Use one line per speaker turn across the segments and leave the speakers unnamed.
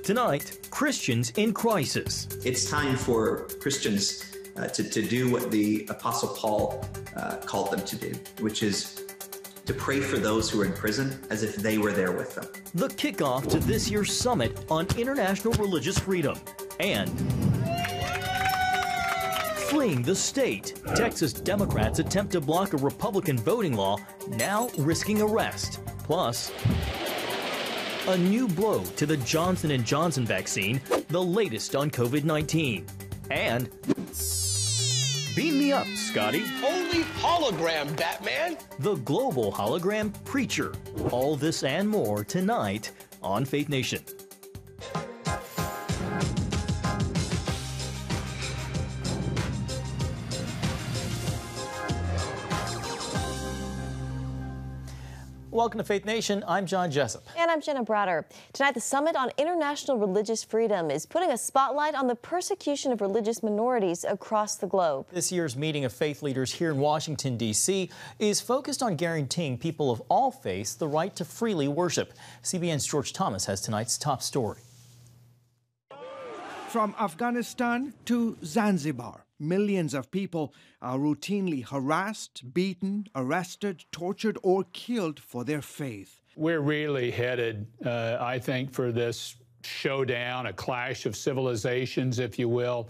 Tonight, Christians in crisis.
It's time for Christians to do what the Apostle Paul called them to do, which is to pray for those who are in prison as if they were there with them.
The kickoff to this year's summit on international religious freedom. And fleeing the state. Texas Democrats attempt to block a Republican voting law, now risking arrest. Plus, a new blow to the Johnson & Johnson vaccine, the latest on COVID-19. And beam me up, Scotty.
Holy hologram, Batman!
The global hologram preacher. All this and more tonight on Faith Nation.
Welcome to Faith Nation. I'm John Jessup.
And I'm Jenna Bratter. Tonight, the Summit on International Religious Freedom is putting a spotlight on the persecution of religious minorities across the globe.
This year's meeting of faith leaders here in Washington, D.C. is focused on guaranteeing people of all faiths the right to freely worship. CBN's George Thomas has tonight's top story.
From Afghanistan to Zanzibar, millions of people are routinely harassed, beaten, arrested, tortured, or killed for their faith.
We're really headed, I think, for this showdown, a clash of civilizations, if you will,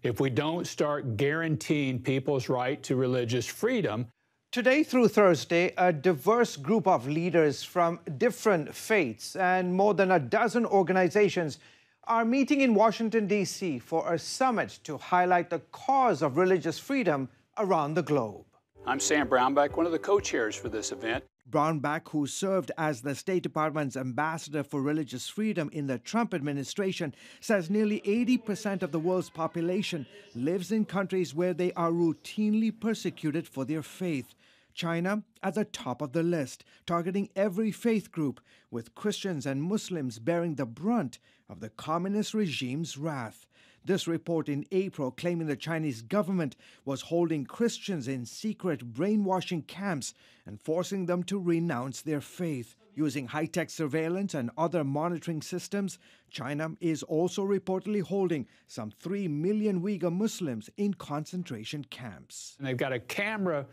if we don't start guaranteeing people's right to religious freedom.
Today through Thursday, a diverse group of leaders from different faiths and more than a dozen organizations are meeting in Washington, D.C. for a summit to highlight the cause of religious freedom around the globe.
I'm Sam Brownback, one of the co-chairs for this event.
Brownback, who served as the State Department's ambassador for religious freedom in the Trump administration, says nearly 80% of the world's population lives in countries where they are routinely persecuted for their faith. China at the top of the list, targeting every faith group, with Christians and Muslims bearing the brunt of the communist regime's wrath. This report in April claiming the Chinese government was holding Christians in secret brainwashing camps and forcing them to renounce their faith. Using high-tech surveillance and other monitoring systems, China is also reportedly holding some 3 million Uyghur Muslims in concentration camps.
And they've got a camera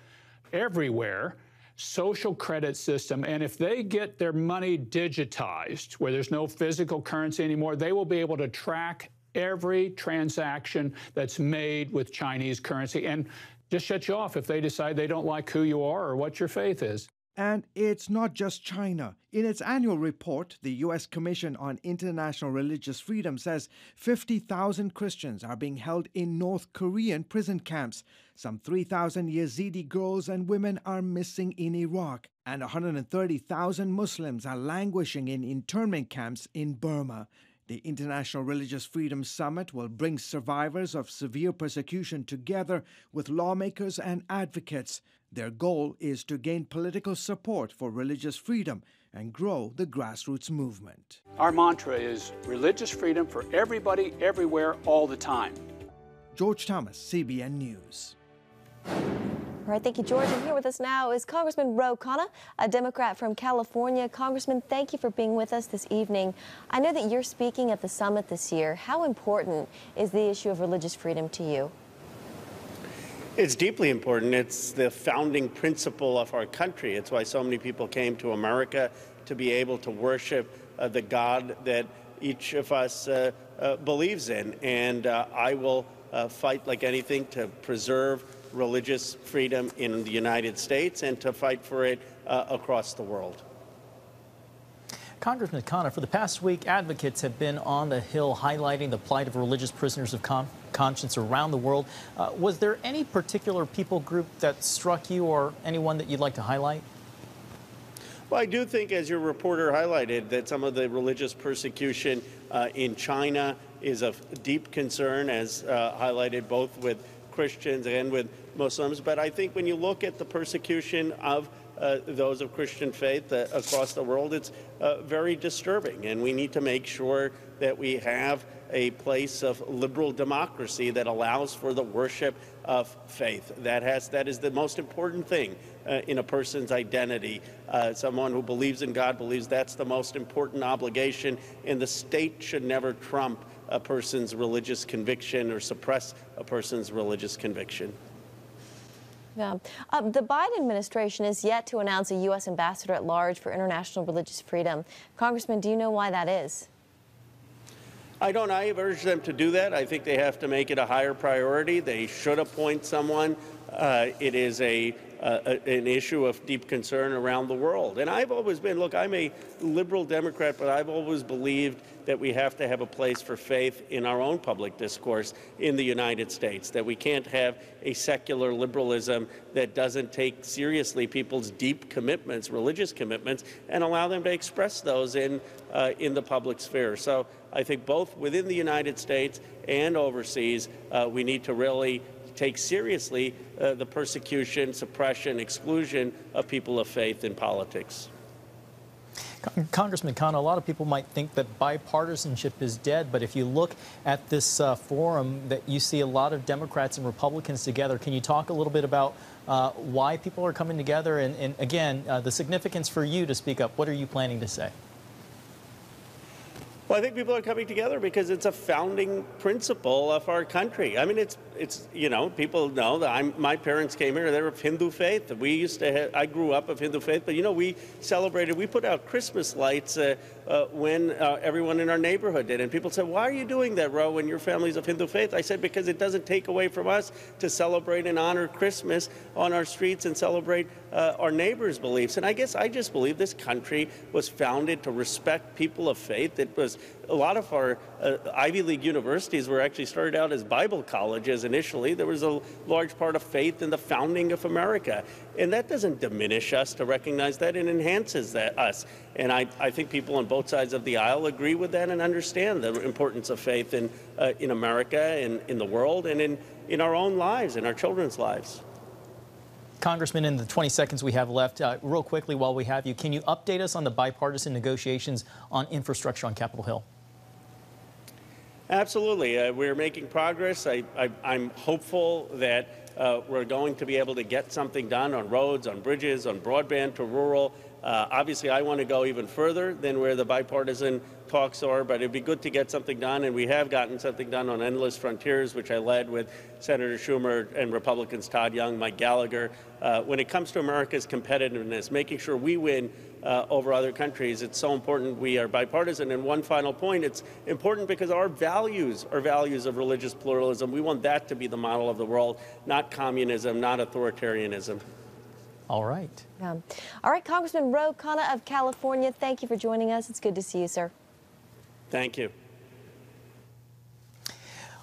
everywhere, social credit system, and if they get their money digitized, where there's no physical currency anymore, they will be able to track every transaction that's made with Chinese currency and just shut you off if they decide they don't like who you are or what your faith is.
And it's not just China. In its annual report, the U.S. Commission on International Religious Freedom says 50,000 Christians are being held in North Korean prison camps. Some 3,000 Yazidi girls and women are missing in Iraq. And 130,000 Muslims are languishing in internment camps in Burma. The International Religious Freedom Summit will bring survivors of severe persecution together with lawmakers and advocates. Their goal is to gain political support for religious freedom and grow the grassroots movement.
Our mantra is religious freedom for everybody, everywhere, all the time.
George Thomas, CBN News.
All right, thank you, George. And here with us now is Congressman Ro Khanna, a Democrat from California. Congressman, thank you for being with us this evening. I know that you're speaking at the summit this year. How important is the issue of religious freedom to you?
It's deeply important. It's the founding principle of our country. It's why so many people came to America, to be able to worship the God that each of us believes in. And I will fight like anything to preserve religious freedom in the United States and to fight for it across the world.
Congressman Khanna, for the past week, advocates have been on the Hill highlighting the plight of religious prisoners of conscience around the world. Was there any particular people group that struck you or anyone that you'd like to highlight?
Well, I do think, as your reporter highlighted, that some of the religious persecution in China is of deep concern, as highlighted both with Christians and with Muslims. But I think when you look at the persecution of those of Christian faith across the world, it's very disturbing. And we need to make sure that we have a place of liberal democracy that allows for the worship of faith. That is the most important thing in a person's identity. Someone who believes in God believes that's the most important obligation, and the state should never trump a person's religious conviction or suppress a person's religious conviction.
Yeah. The Biden administration is yet to announce a U.S. ambassador at large for international religious freedom. Congressman, do you know why that is?
I don't. I have urged them to do that. I think they have to make it a higher priority. They should appoint someone. It is an issue of deep concern around the world. And I've always been, look, I'm a liberal Democrat, but I've always believed that we have to have a place for faith in our own public discourse in the United States, that we can't have a secular liberalism that doesn't take seriously people's deep commitments, religious commitments, and allow them to express those in the public sphere. So I think both within the United States and overseas, we need to really take seriously the persecution, suppression, exclusion of people of faith in politics.
Congressman Khanna, a lot of people might think that bipartisanship is dead, but if you look at this forum, that you see a lot of Democrats and Republicans together. Can you talk a little bit about why people are coming together and again, the significance for you to speak up? What are you planning to say?
Well, I think people are coming together because it's a founding principle of our country. I mean, it's you know, people know that my parents came here, they were of Hindu faith. We used to have, I grew up of Hindu faith, but you know, we put out Christmas lights when everyone in our neighborhood did. And people said, why are you doing that, Ro, when your family's of Hindu faith? I said, because it doesn't take away from us to celebrate and honor Christmas on our streets and celebrate our neighbors' beliefs. And I guess I just believe this country was founded to respect people of faith. It was a lot of our Ivy League universities were actually started out as Bible colleges initially. There was a large part of faith in the founding of America. And that doesn't diminish us to recognize that. It enhances us. And I think people on both sides of the aisle agree with that and understand the importance of faith in America and in the world and in our own lives, in our children's lives.
Congressman, in the 20 seconds we have left, real quickly while we have you, can you update us on the bipartisan negotiations on infrastructure on Capitol Hill?
Absolutely. We're making progress. I'm hopeful that we're going to be able to get something done on roads, on bridges, on broadband to rural. Obviously, I want to go even further than where the bipartisan talks are, but it'd be good to get something done, and we have gotten something done on Endless Frontiers, which I led with Senator Schumer and Republicans Todd Young, Mike Gallagher. When it comes to America's competitiveness, making sure we win over other countries, it's so important we are bipartisan. And one final point, it's important because our values are values of religious pluralism. We want that to be the model of the world, not communism, not authoritarianism.
All right.
All right, Congressman Ro Khanna of California, thank you for joining us. It's good to see you, sir.
Thank you.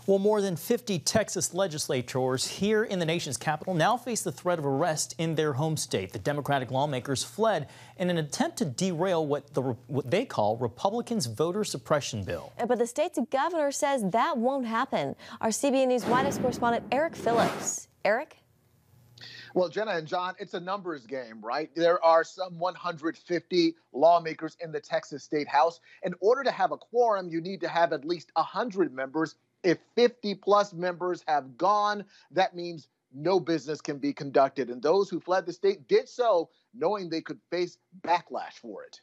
Well, more than 50 Texas legislators here in the nation's capital now face the threat of arrest in their home state. The Democratic lawmakers fled in an attempt to derail what they call Republicans' voter suppression bill.
But the state's governor says that won't happen. Our CBN News White House correspondent Eric Phillips. Eric?
Well, Jenna and John, it's a numbers game, right? There are some 150 lawmakers in the Texas State House. In order to have a quorum, you need to have at least 100 members. If 50-plus members have gone, that means no business can be conducted. And those who fled the state did so knowing they could face backlash for it.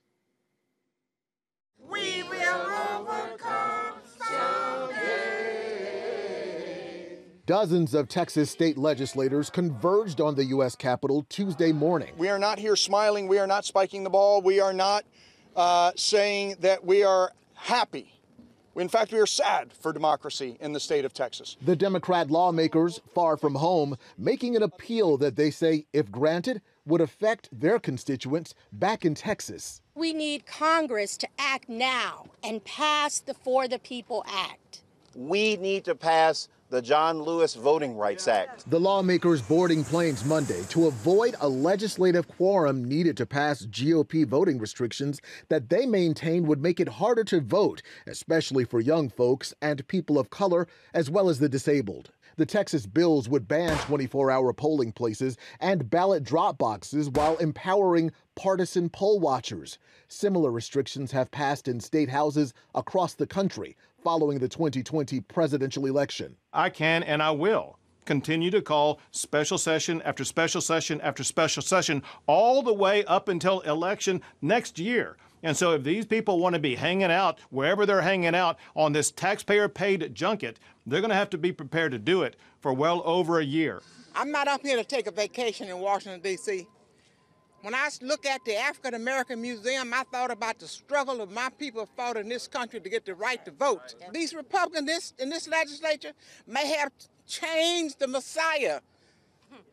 We will overcome someday.
Dozens of Texas state legislators converged on the U.S. Capitol Tuesday morning.
We are not here smiling. We are not spiking the ball. We are not saying that we are happy. In fact, we are sad for democracy in the state of Texas.
The Democrat lawmakers, far from home, making an appeal that they say, if granted, would affect their constituents back in Texas.
We need Congress to act now and pass the For the People Act.
We need to pass the John Lewis Voting Rights Act.
The lawmakers boarding planes Monday to avoid a legislative quorum needed to pass GOP voting restrictions that they maintain would make it harder to vote, especially for young folks and people of color, as well as the disabled. The Texas bills would ban 24-hour polling places and ballot drop boxes while empowering partisan poll watchers. Similar restrictions have passed in state houses across the country following the 2020 presidential election.
I can and I will continue to call special session after special session after special session all the way up until election next year. And so if these people want to be hanging out wherever they're hanging out on this taxpayer-paid junket, they're going to have to be prepared to do it for well over a year.
I'm not up here to take a vacation in Washington, D.C. When I look at the African American Museum, I thought about the struggle of my people fought in this country to get the right to vote. These Republicans in this legislature may have changed the Messiah,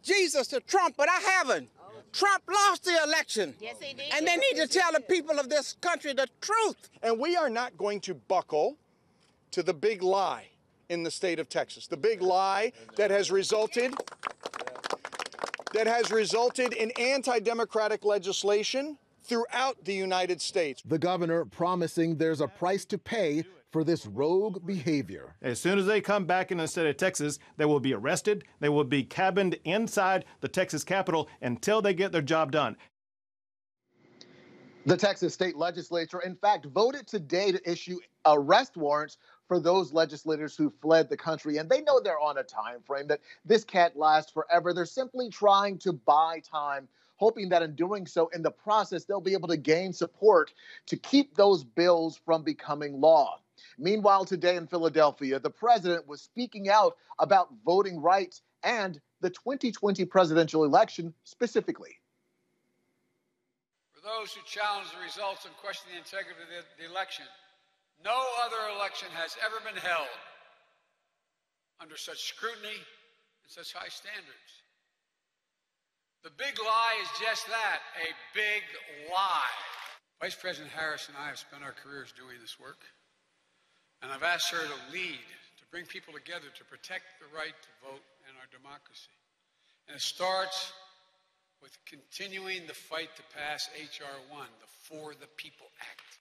Jesus, to Trump, but I haven't. Trump lost the election. Yes, he did. And they need to tell the people of this country the truth.
And we are not going to buckle to the big lie in the state of Texas, the big lie that has resulted in anti-democratic legislation throughout the United States.
The governor promising there's a price to pay for this rogue behavior.
As soon as they come back in the state of Texas, they will be arrested. They will be cabined inside the Texas Capitol until they get their job done.
The Texas state legislature, in fact, voted today to issue arrest warrants for those legislators who fled the country. And they know they're on a time frame, that this can't last forever. They're simply trying to buy time, hoping that in doing so, in the process, they'll be able to gain support to keep those bills from becoming law. Meanwhile, today in Philadelphia, the president was speaking out about voting rights and the 2020 presidential election specifically.
For those who challenge the results and question the integrity of the election, no other election has ever been held under such scrutiny and such high standards. The big lie is just that, a big lie. Vice President Harris and I have spent our careers doing this work. And I've asked her to lead, to bring people together to protect the right to vote in our democracy. And it starts with continuing the fight to pass H.R. 1, the For the People Act.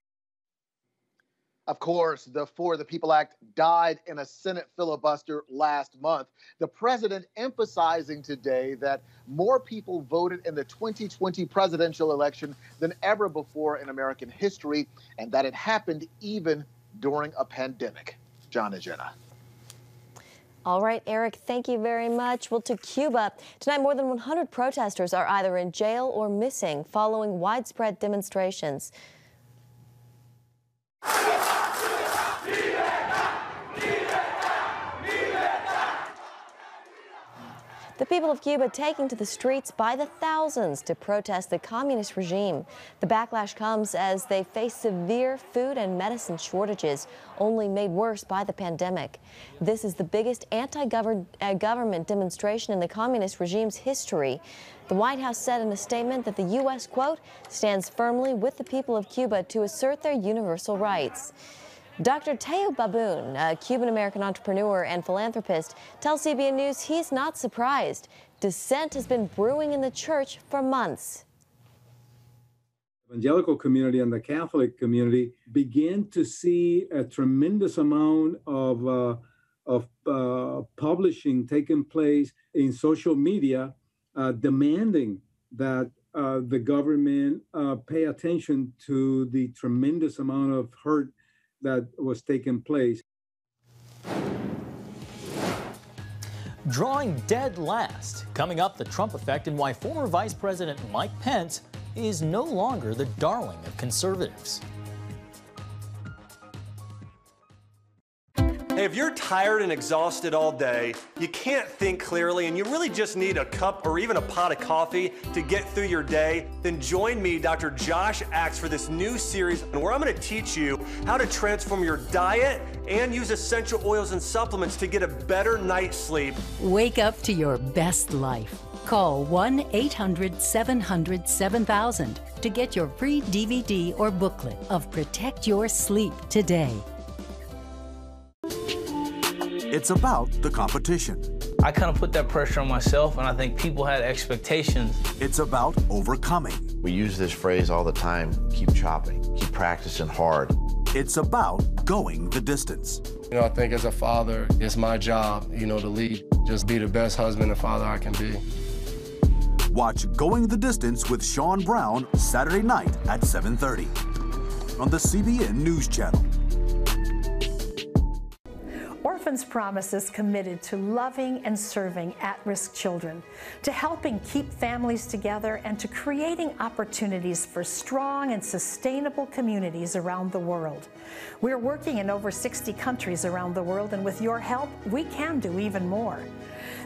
Of course, the For the People Act died in a Senate filibuster last month. The president emphasizing today that more people voted in the 2020 presidential election than ever before in American history, and that it happened even during a pandemic. John and Jenna.
All right, Eric, thank you very much. Well, to Cuba. Tonight, more than 100 protesters are either in jail or missing following widespread demonstrations. The people of Cuba taking to the streets by the thousands to protest the communist regime. The backlash comes as they face severe food and medicine shortages, only made worse by the pandemic. This is the biggest anti-government demonstration in the communist regime's history. The White House said in a statement that the U.S., quote, stands firmly with the people of Cuba to assert their universal rights. Dr. Teo Baboon, a Cuban-American entrepreneur and philanthropist, tells CBN News he's not surprised. Dissent has been brewing in the church for months.
The evangelical community and the Catholic community began to see a tremendous amount of publishing taking place in social media, demanding that the government pay attention to the tremendous amount of hurt that was taking place.
Drawing dead last. Coming up, the Trump effect and why former Vice President Mike Pence is no longer the darling of conservatives.
Hey, if you're tired and exhausted all day, you can't think clearly, and you really just need a cup or even a pot of coffee to get through your day, then join me, Dr. Josh Axe, for this new series where I'm going to teach you how to transform your diet and use essential oils and supplements to get a better night's sleep.
Wake up to your best life. Call 1-800-700-7000 to get your free DVD or booklet of Protect Your Sleep today.
It's about the competition.
I kind of put that pressure on myself, and I think people had expectations.
It's about overcoming.
We use this phrase all the time, keep chopping, keep practicing hard.
It's about going the distance.
You know, I think as a father, it's my job, to lead. Just be the best husband and father I can be.
Watch Going the Distance with Sean Brown Saturday night at 7:30 on the CBN News Channel.
Or
Orphans Promise is committed to loving and serving at-risk children, to helping keep families together, and to creating opportunities for strong and sustainable communities around the world. We're working in over 60 countries around the world, and with your help, we can do even more.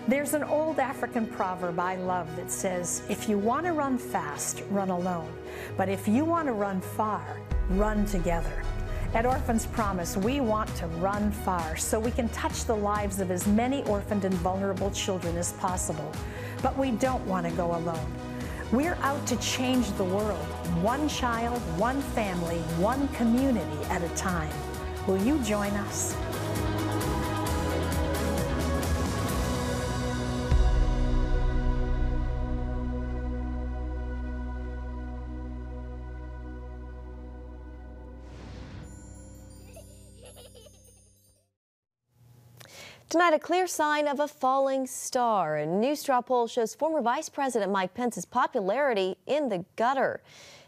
There's an old African proverb I love that says, if you want to run fast, run alone. But if you want to run far, run together. At Orphans Promise, we want to run far so we can touch the lives of as many orphaned and vulnerable children as possible. But we don't want to go alone. We're out to change the world, one child, one family, one community at a time. Will you join us?
Tonight, a clear sign of a falling star. A new straw poll shows former Vice President Mike Pence's popularity in the gutter.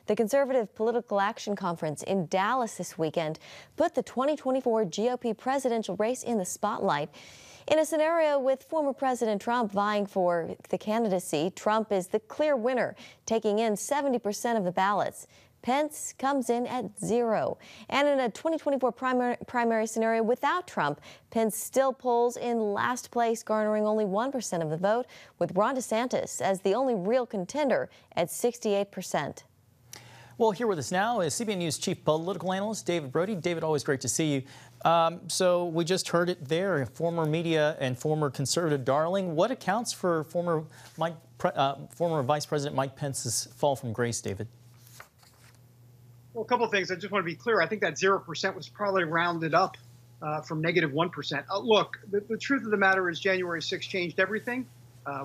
The Conservative Political Action Conference in Dallas this weekend put the 2024 GOP presidential race in the spotlight. In a scenario with former President Trump vying for the candidacy, Trump is the clear winner, taking in 70% of the ballots. Pence comes in at 0. And in a 2024 primary scenario without Trump, Pence still polls in last place, garnering only 1% of the vote, with Ron DeSantis as the only real contender at 68%.
Well, here with us now is CBN News chief political analyst David Brody. David, always great to see you. So we just heard it there, former media and former conservative darling. What accounts for former Vice President Mike Pence's fall from grace, David?
Well, a couple of things. I just want to be clear. I think that 0% was probably rounded up from negative 1%. Look, the truth of the matter is January 6th changed everything.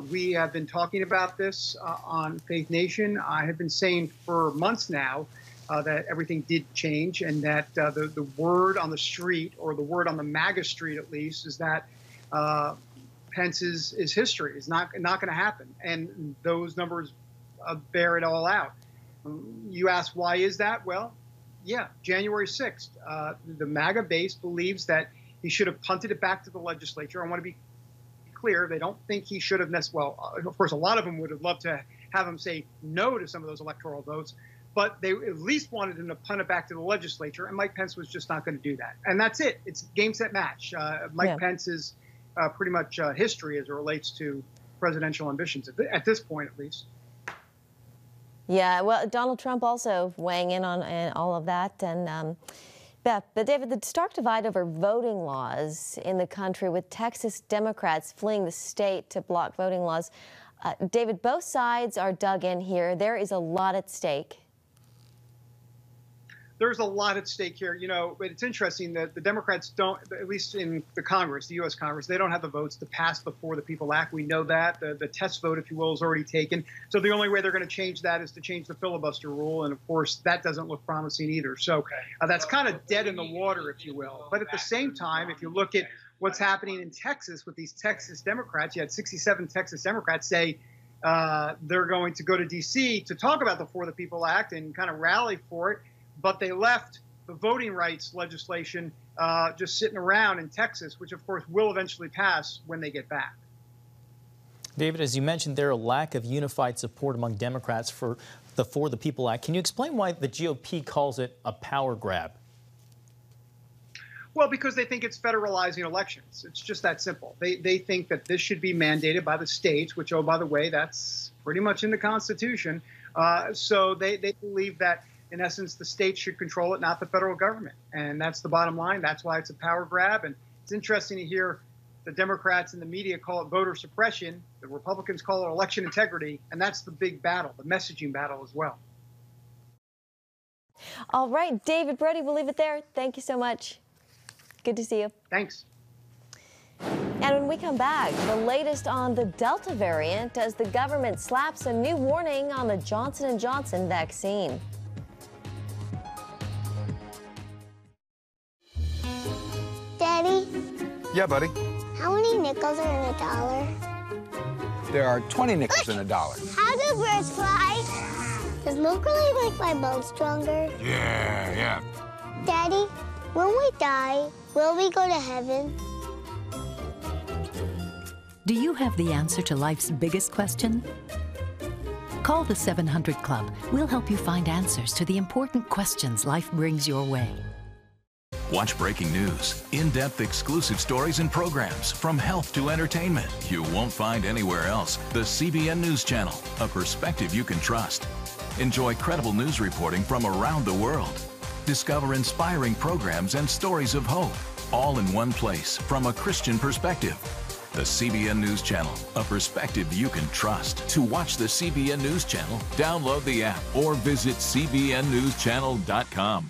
We have been talking about this on Faith Nation. I have been saying for months now that everything did change, and that the word on the street, or the word on the MAGA street at least, is that Pence is history. It's not going to happen. And those numbers bear it all out. You ask, why is that? Well, yeah, January 6th. The MAGA base believes that he should have punted it back to the legislature. I want to be clear. They don't think he should have well, of course, a lot of them would have loved to have him say no to some of those electoral votes, but they at least wanted him to punt it back to the legislature, and Mike Pence was just not going to do that. And that's it. It's game, set, match. Mike Pence is pretty much history as it relates to presidential ambitions, at this point at least.
Yeah, well, Donald Trump also weighing in on all of that. And Beth, but David, the stark divide over voting laws in the country, with Texas Democrats fleeing the state to block voting laws. David, both sides are dug in here. There is a lot at stake.
There's a lot at stake here, you know, but it's interesting that the Democrats don't, at least in the Congress, the U.S. Congress, they don't have the votes to pass the For the People Act. We know that. The test vote, if you will, is already taken. So the only way they're going to change that is to change the filibuster rule. And, of course, that doesn't look promising either. So that's kind of dead in the water, if you will. But at the same time, if you look at what's happening in Texas with these Texas Democrats, you had 67 Texas Democrats say they're going to go to D.C. to talk about the For the People Act and kind of rally for it. But they left the voting rights legislation just sitting around in Texas, which, of course, will eventually pass when they get back.
David, as you mentioned, there is a lack of unified support among Democrats for the People Act. Can you explain why the GOP calls it a power grab?
Well, because they think it's federalizing elections. It's just that simple. They think that this should be mandated by the states, which, oh, by the way, that's pretty much in the Constitution. So they believe that, in essence, the states should control it, not the federal government. And that's the bottom line. That's why it's a power grab. And it's interesting to hear the Democrats and the media call it voter suppression. The Republicans call it election integrity. And that's the big battle, the messaging battle as well.
All right, David Brody, we'll leave it there. Thank you so much. Good to see you.
Thanks.
And when we come back, the latest on the Delta variant as the government slaps a new warning on the Johnson & Johnson vaccine.
Daddy?
Yeah, buddy.
How many nickels are in a dollar?
There are 20 nickels in a dollar.
How do birds fly? Does milk really make my bones stronger?
Yeah.
Daddy, when we die, will we go to heaven?
Do you have the answer to life's biggest question? Call the 700 Club. We'll help you find answers to the important questions life brings your way.
Watch breaking news, in-depth exclusive stories and programs from health to entertainment you won't find anywhere else. The CBN News Channel, a perspective you can trust. Enjoy credible news reporting from around the world. Discover inspiring programs and stories of hope, all in one place from a Christian perspective. The CBN News Channel, a perspective you can trust. To watch the CBN News Channel, download the app or visit cbnnewschannel.com.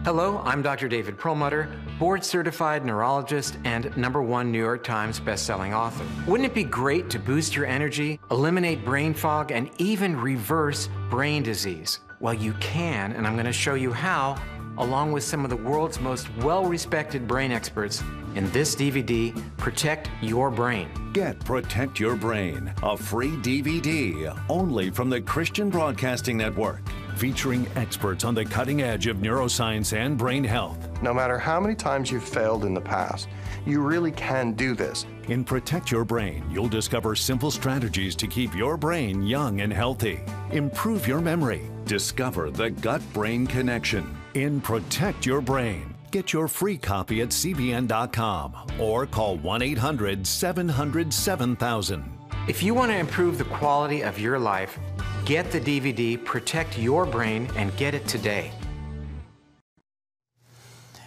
Hello, I'm Dr. David Perlmutter, board-certified neurologist and #1 New York Times best-selling author. Wouldn't it be great to boost your energy, eliminate brain fog, and even reverse brain disease? Well, you can, and I'm going to show you how, along with some of the world's most well-respected brain experts in this DVD, Protect Your Brain.
Get Protect Your Brain, a free DVD only from the Christian Broadcasting Network, featuring experts on the cutting edge of neuroscience and brain health.
No matter how many times you've failed in the past, you really can do this.
In Protect Your Brain, you'll discover simple strategies to keep your brain young and healthy. Improve your memory. Discover the gut-brain connection. In Protect Your Brain, get your free copy at cbn.com or call 1-800-700-7000.
If you want to improve the quality of your life, get the DVD Protect Your Brain and get it today.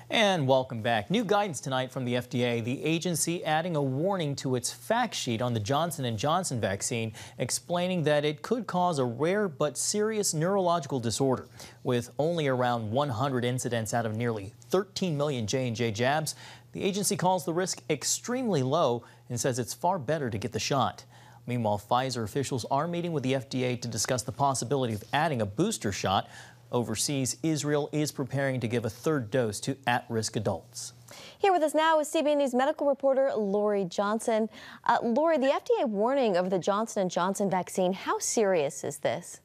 And welcome back. New guidance tonight from the FDA, the agency adding a warning to its fact sheet on the Johnson & Johnson vaccine, explaining that it could cause a rare but serious neurological disorder. With only around 100 incidents out of nearly 13 million J&J jabs, the agency calls the risk extremely low and says it's far better to get the shot. Meanwhile, Pfizer officials are meeting with the FDA to discuss the possibility of adding a booster shot. Overseas, Israel is preparing to give a third dose to at-risk adults.
Here with us now is CBN News medical reporter Lori Johnson. Lori, the FDA warning of the Johnson & Johnson vaccine, how serious is this?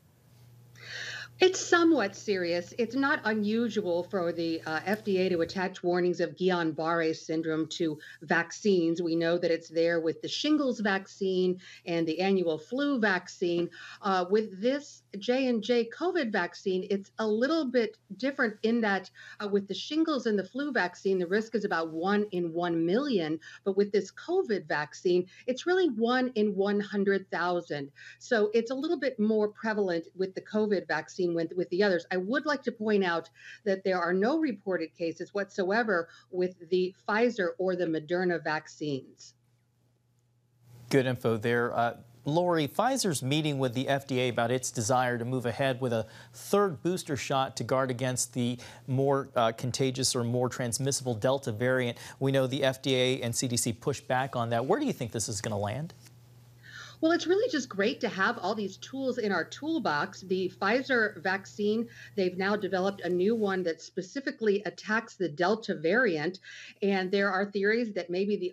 It's somewhat serious. It's not unusual for the FDA to attach warnings of Guillain-Barré syndrome to vaccines. We know that it's there with the shingles vaccine and the annual flu vaccine. With this J&J COVID vaccine, it's a little bit different in that with the shingles and the flu vaccine, the risk is about 1 in 1 million. But with this COVID vaccine, it's really 1 in 100,000. So it's a little bit more prevalent with the COVID vaccine with the others. I would like to point out that there are no reported cases whatsoever with the Pfizer or the Moderna vaccines.
Good info there. Lori, Pfizer's meeting with the FDA about its desire to move ahead with a third booster shot to guard against the more contagious or more transmissible Delta variant. We know the FDA and CDC pushed back on that. Where do you think this is going to land?
Well, it's really just great to have all these tools in our toolbox. The Pfizer vaccine, they've now developed a new one that specifically attacks the Delta variant. And there are theories that maybe the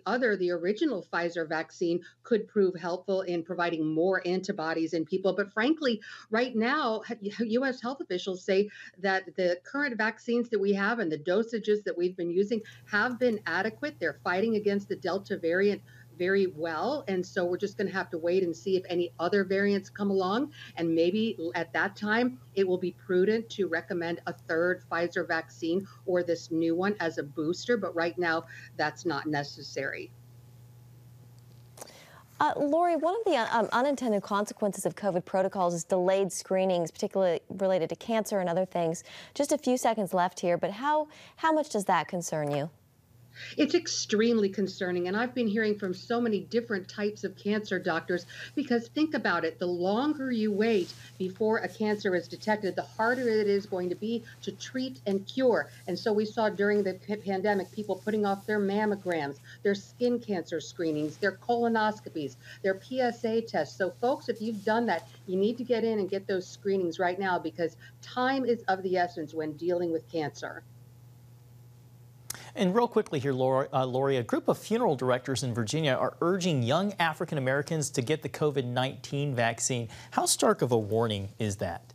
original Pfizer vaccine could prove helpful in providing more antibodies in people. But frankly, right now, U.S. health officials say that the current vaccines that we have and the dosages that we've been using have been adequate. They're fighting against the Delta variant very well. And so we're just going to have to wait and see if any other variants come along. And maybe at that time, it will be prudent to recommend a third Pfizer vaccine or this new one as a booster. But right now, that's not necessary.
Lori, one of the unintended consequences of COVID protocols is delayed screenings, particularly related to cancer and other things. Just a few seconds left here, but how much does that concern you?
It's extremely concerning, and I've been hearing from so many different types of cancer doctors, because think about it, the longer you wait before a cancer is detected, the harder it is going to be to treat and cure. And so we saw during the pandemic people putting off their mammograms, their skin cancer screenings, their colonoscopies, their PSA tests. So folks, if you've done that, you need to get in and get those screenings right now, because time is of the essence when dealing with cancer.
And real quickly here, Lori, a group of funeral directors in Virginia are urging young African Americans to get the COVID-19 vaccine. How stark of a warning is that?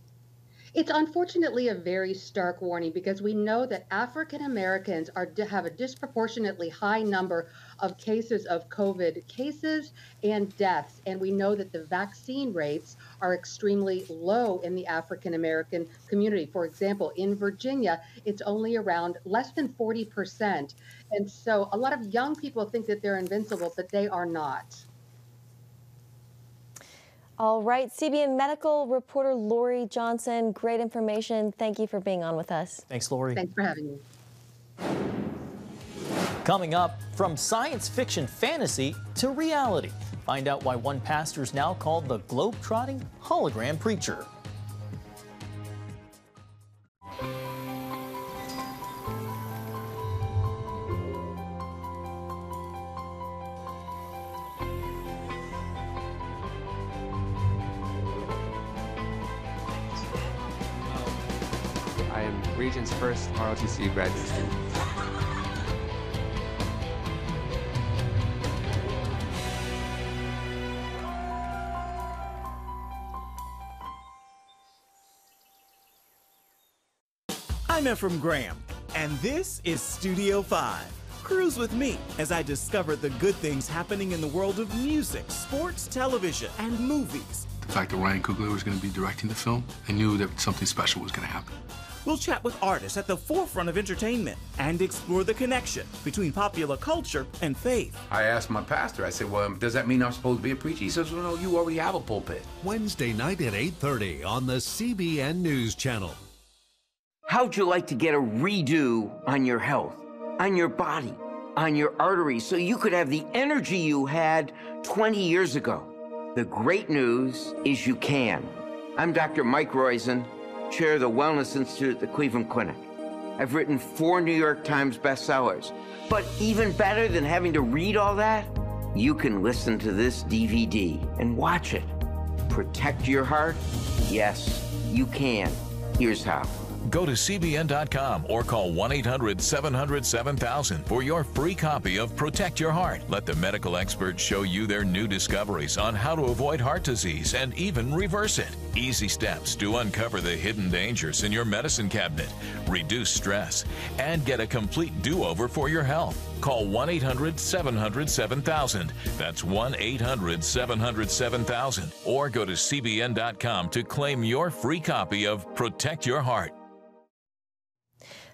It's unfortunately a very stark warning because we know that African Americans have a disproportionately high number of cases of COVID cases and deaths. And we know that the vaccine rates are extremely low in the African American community. For example, in Virginia, it's only around less than 40%. And so a lot of young people think that they're invincible, but they are not.
All right, CBN medical reporter Lori Johnson, great information. Thank you for being on with us.
Thanks, Lori.
Thanks for having me.
Coming up, from science fiction fantasy to reality. Find out why one pastor is now called the globe-trotting hologram preacher.
I am Regent's first ROTC graduate student.
I'm Ephraim Graham, and this is Studio 5. Cruise with me as I discover the good things happening in the world of music, sports, television, and movies.
The fact that Ryan Coogler was going to be directing the film, I knew that something special was going to happen.
We'll chat with artists at the forefront of entertainment and explore the connection between popular culture and faith.
I asked my pastor, I said, well, does that mean I'm supposed to be a preacher? He says, well, no, you already have a pulpit.
Wednesday night at 8:30 on the CBN News Channel.
How'd you like to get a redo on your health, on your body, on your arteries, so you could have the energy you had 20 years ago? The great news is you can. I'm Dr. Mike Roizen, chair of the Wellness Institute at the Cleveland Clinic. I've written 4 New York Times bestsellers. But even better than having to read all that, you can listen to this DVD and watch it. Protect your heart? Yes, you can. Here's how.
Go to cbn.com or call 1-800-700-7000 for your free copy of Protect Your Heart. Let the medical experts show you their new discoveries on how to avoid heart disease and even reverse it. Easy steps to uncover the hidden dangers in your medicine cabinet, reduce stress, and get a complete do-over for your health. Call 1-800-700-7000. That's 1-800-700-7000. Or go to cbn.com to claim your free copy of Protect Your Heart.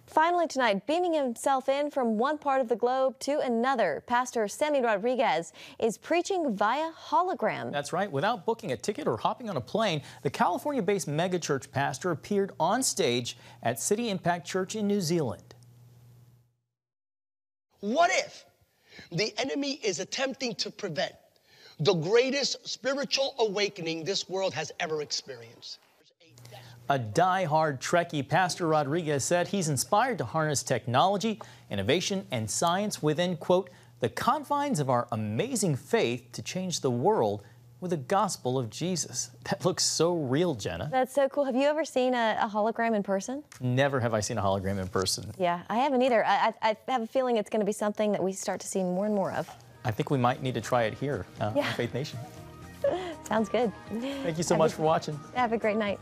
Finally tonight, beaming himself in from one part of the globe to another, Pastor Sammy Rodriguez is preaching via hologram.
That's right. Without booking a ticket or hopping on a plane, the California-based megachurch pastor appeared on stage at City Impact Church in New Zealand.
What if the enemy is attempting to prevent the greatest spiritual awakening this world has ever experienced?
A die-hard Trekkie, Pastor Rodriguez said he's inspired to harness technology, innovation, and science within, quote, the confines of our amazing faith to change the world with the gospel of Jesus. That looks so real, Jenna.
That's so cool. Have you ever seen a hologram in person?
Never have I seen a hologram in person.
Yeah, I haven't either. I have a feeling it's going to be something that we start to see more and more of.
I think we might need to try it here on Faith Nation.
Sounds good.
Thank you so much for watching.
Have a great night.